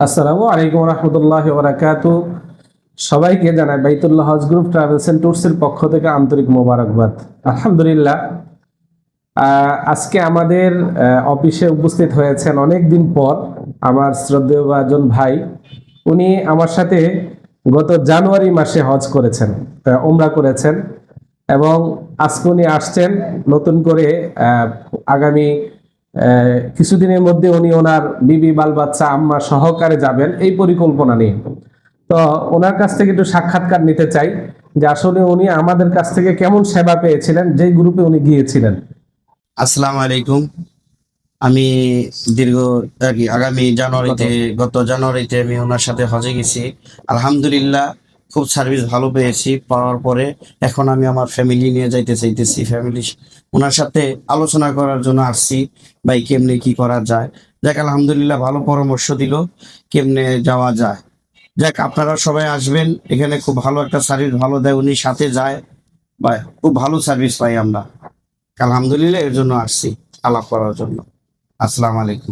আসসালামু আলাইকুম রহমতুল্লাহ বারাকাতু। সবাইকে জানাই বাইতুল্লাহ হজ গ্রুপ ট্রাভেলস এন্ড ট্যুরস এর পক্ষ থেকে আন্তরিক মোবারকবাদ। আলহামদুলিল্লাহ, আজকে আমাদের অফিসে উপস্থিত হয়েছেন অনেক দিন পর আমার শ্রদ্ধেয় ভাজন ভাই। উনি আমার সাথে গত জানুয়ারি মাসে হজ করেছেন, ওমরা করেছেন, এবং আজকে উনি আসছেন নতুন করে। আগামী কিছুদিনের মধ্যে উনি ওনার বিবি বাল বাচ্চা আম্মা সহকারে যাবেন এই পরিকল্পনা নিয়ে। তো ওনার কাছ থেকে একটু সাক্ষাৎকার নিতে চাই যে আসলে উনি আমাদের কাছ থেকে কেমন সেবা পেয়েছিলেন যে গ্রুপে উনি গিয়েছিলেন। আসসালামু আলাইকুম। আমি দীর্ঘ আগামী জানুয়ারিতে, গত জানুয়ারিতে আমি ওনার সাথে হজে গেছি। আলহামদুলিল্লাহ, খুব সার্ভিস ভালো পেয়েছি। পাওয়ার পরে এখন আমি আমার ফ্যামিলি নিয়ে যাইতে চাইতেছি। ফ্যামিলি ওনার সাথে আলোচনা করার জন্য আসছি, ভাই কেমনে কি করা যায়। যাক, আলহামদুলিল্লাহ ভালো পরামর্শ দিল কেমনে যাওয়া যায়। যাক, আপনারা সবাই আসবেন, এখানে খুব ভালো একটা সার্ভিস ভালো দেয়, উনি সাথে যায়, ভাই খুব ভালো সার্ভিস পাই আমরা। আলহামদুলিল্লাহ, এর জন্য আসছি আলাপ করার জন্য। আসসালামু আলাইকুম।